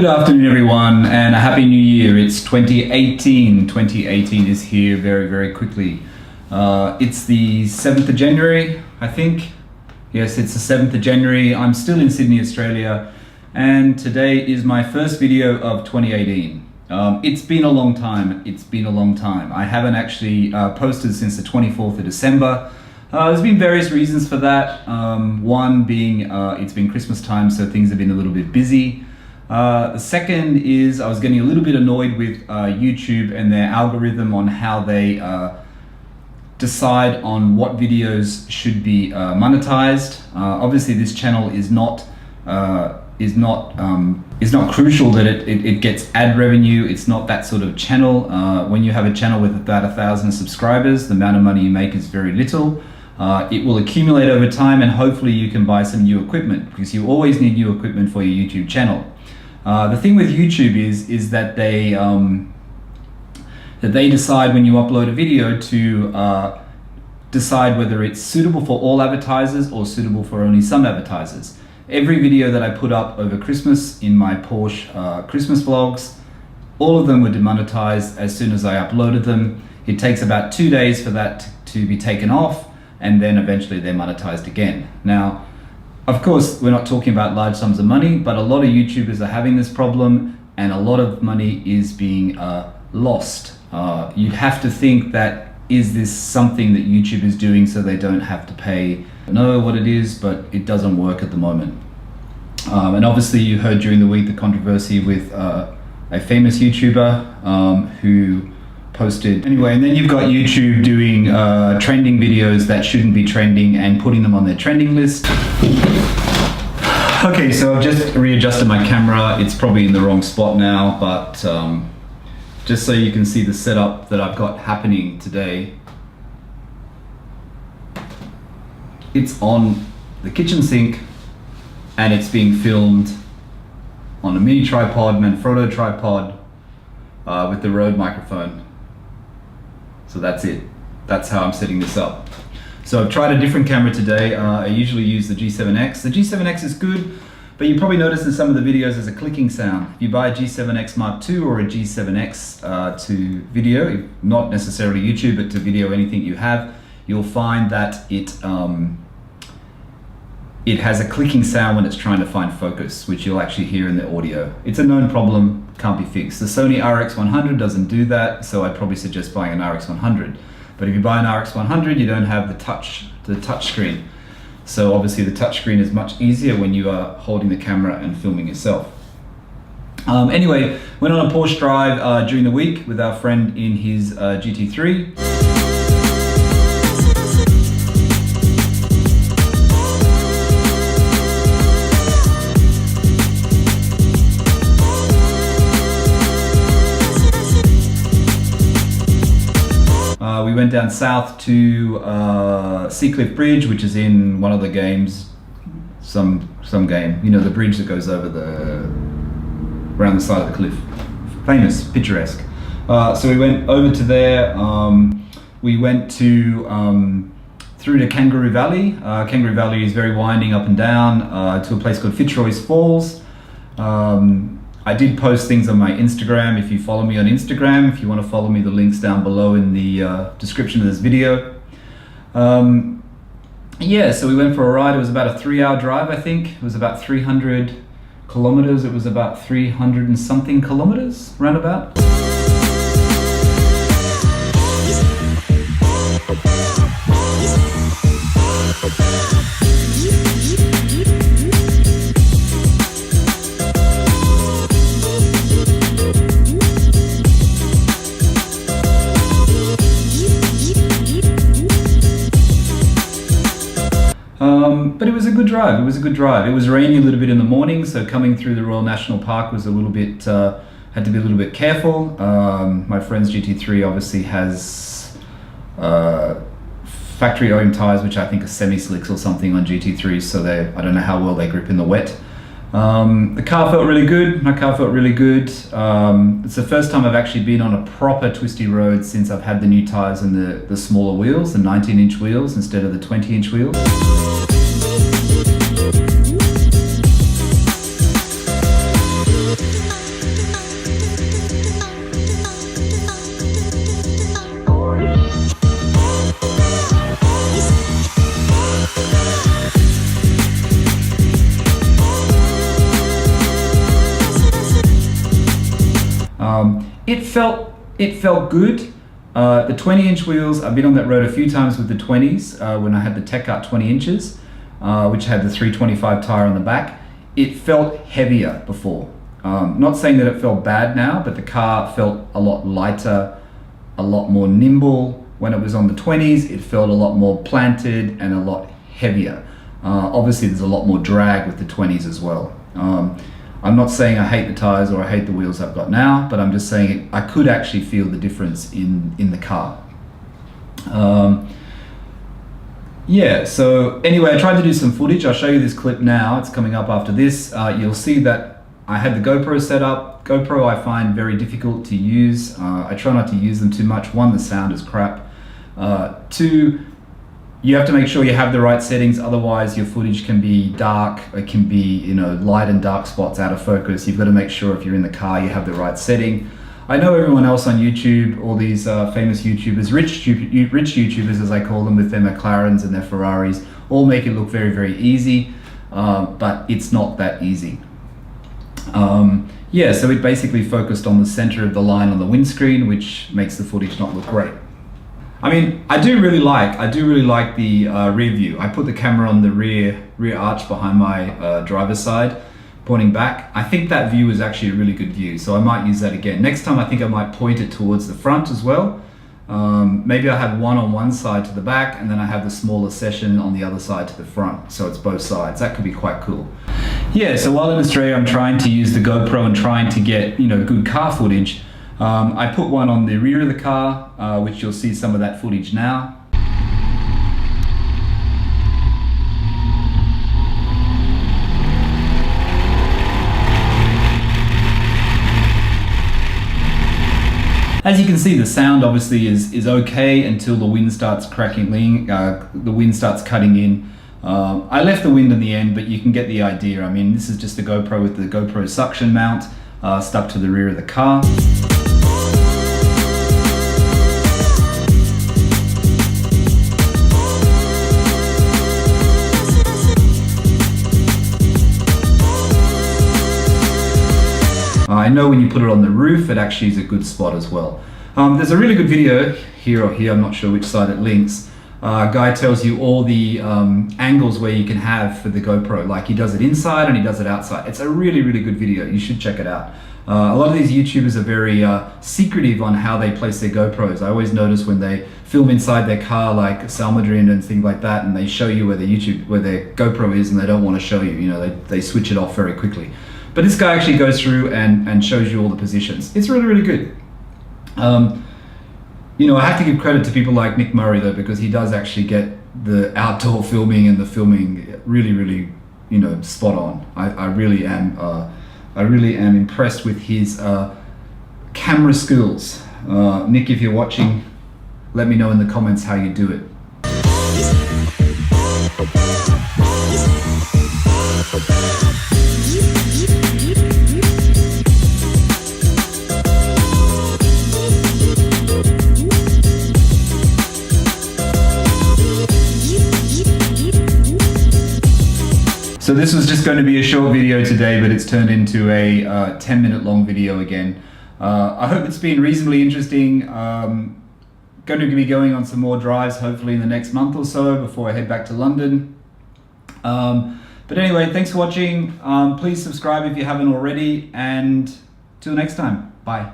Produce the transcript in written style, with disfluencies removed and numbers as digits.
Good afternoon, everyone, and a happy new year. It's 2018. 2018 is here very, very quickly. It's the 7th of January, I think. Yes, it's the 7th of January. I'm still in Sydney, Australia, and today is my first video of 2018. It's been a long time. I haven't actually posted since the 24th of December. There's been various reasons for that. One being it's been Christmas time, so things have been a little bit busy. The second is I was getting a little bit annoyed with YouTube and their algorithm on how they decide on what videos should be monetized. Obviously, this channel is not crucial that it gets ad revenue. It's not that sort of channel. When you have a channel with about 1,000 subscribers, the amount of money you make is very little. It will accumulate over time, and hopefully you can buy some new equipment, because you always need new equipment for your YouTube channel. The thing with YouTube is that they decide when you upload a video to decide whether it's suitable for all advertisers or suitable for only some advertisers. Every video that I put up over Christmas in my Porsche Christmas vlogs, all of them were demonetized as soon as I uploaded them. It takes about 2 days for that to be taken off, and then eventually they're monetized again. Now, of course, we're not talking about large sums of money, but a lot of YouTubers are having this problem, and a lot of money is being lost. You'd have to think that, is this something that YouTube is doing so they don't have to pay? I don't know what it is, but it doesn't work at the moment. And obviously you heard during the week the controversy with a famous YouTuber who posted. Anyway, and then you've got YouTube doing trending videos that shouldn't be trending and putting them on their trending list. Okay, so I've just readjusted my camera. It's probably in the wrong spot now, but just so you can see the setup that I've got happening today. It's on the kitchen sink, and it's being filmed on a mini tripod, Manfrotto tripod, with the Rode microphone. So that's it. That's how I'm setting this up. So I've tried a different camera today. I usually use the G7X. The G7X is good, but you probably notice in some of the videos there's a clicking sound. If you buy a G7X Mark II or a G7X to video, not necessarily YouTube, but to video anything you have, you'll find that it has a clicking sound when it's trying to find focus, which you'll actually hear in the audio. It's a known problem, can't be fixed. The Sony RX100 doesn't do that, so I'd probably suggest buying an RX100. But if you buy an RX100, you don't have the touch screen. So obviously the touch screen is much easier when you are holding the camera and filming yourself. Anyway, went on a Porsche drive during the week with our friend in his GT3. We went down south to Seacliff Bridge, which is in one of the games, some game. You know, the bridge that goes over around the side of the cliff. Famous, picturesque. So we went over to there. We went through to Kangaroo Valley. Kangaroo Valley is very winding up and down to a place called Fitzroy's Falls. I did post things on my Instagram. If you follow me on Instagram, if you want to follow me, the link's down below in the description of this video. Yeah, so we went for a ride. It was about a 3-hour drive, I think. It was about 300 kilometers. It was about 300 and something kilometers, roundabout. But it was a good drive. It was raining a little bit in the morning, so coming through the Royal National Park was a little bit, had to be a little bit careful. My friend's GT3 obviously has factory owned tires, which I think are semi-slicks or something on GT3s, so I don't know how well they grip in the wet. The car felt really good. My car felt really good. It's the first time I've actually been on a proper twisty road since I've had the new tires and the smaller wheels, the 19-inch wheels instead of the 20-inch wheels. It felt good. The 20-inch wheels, I've been on that road a few times with the 20s when I had the Tech Art 20 inches, which had the 325 tire on the back. It felt heavier before. Not saying that it felt bad now, but the car felt a lot lighter, a lot more nimble. When it was on the 20s, it felt a lot more planted and a lot heavier. Obviously, there's a lot more drag with the 20s as well. I'm not saying I hate the tires or I hate the wheels I've got now, but I'm just saying I could actually feel the difference in the car. Yeah, so anyway, I tried to do some footage. I'll show you this clip now. It's coming up after this. You'll see that I had the GoPro set up. GoPro I find very difficult to use. I try not to use them too much. One, the sound is crap. Two, you have to make sure you have the right settings, otherwise your footage can be dark, it can be, light and dark spots out of focus. You've got to make sure if you're in the car you have the right setting. I know everyone else on YouTube, all these famous YouTubers, rich YouTubers as I call them, with their McLarens and their Ferraris, all make it look very, very easy, but it's not that easy. Yeah, so it basically focused on the center of the line on the windscreen, which makes the footage not look great. I mean, I do really like the rear view. I put the camera on the rear arch behind my driver's side, pointing back. I think that view is actually a really good view, so I might use that again. Next time I think I might point it towards the front as well. Maybe I have one on one side to the back, and then I have the smaller session on the other side to the front, so it's both sides. That could be quite cool. Yeah, so while in Australia I'm trying to use the GoPro and trying to get good car footage. I put one on the rear of the car, which you'll see some of that footage now. As you can see, the sound obviously is okay until the wind starts crackling, the wind starts cutting in. I left the wind in the end, but you can get the idea. I mean, this is just the GoPro with the GoPro suction mount stuck to the rear of the car. I know when you put it on the roof, it actually is a good spot as well. There's a really good video here or here, I'm not sure which side it links. A guy tells you all the angles where you can have for the GoPro, like he does it inside and he does it outside. It's a really, really good video. You should check it out. A lot of these YouTubers are very secretive on how they place their GoPros. I always notice when they film inside their car, like Salmadrin and things like that, and they show you where their GoPro is and they don't want to show you, they switch it off very quickly. But this guy actually goes through and shows you all the positions. It's really, really good. I have to give credit to people like Nick Murray though, because he does actually get the outdoor filming and the filming really, really, spot on. I really am impressed with his camera skills. Nick, if you're watching, let me know in the comments how you do it. So this was just going to be a short video today, but it's turned into a 10-minute long video again. I hope it's been reasonably interesting. Going to be going on some more drives hopefully in the next month or so before I head back to London. But anyway, thanks for watching. Please subscribe if you haven't already, and till next time, bye.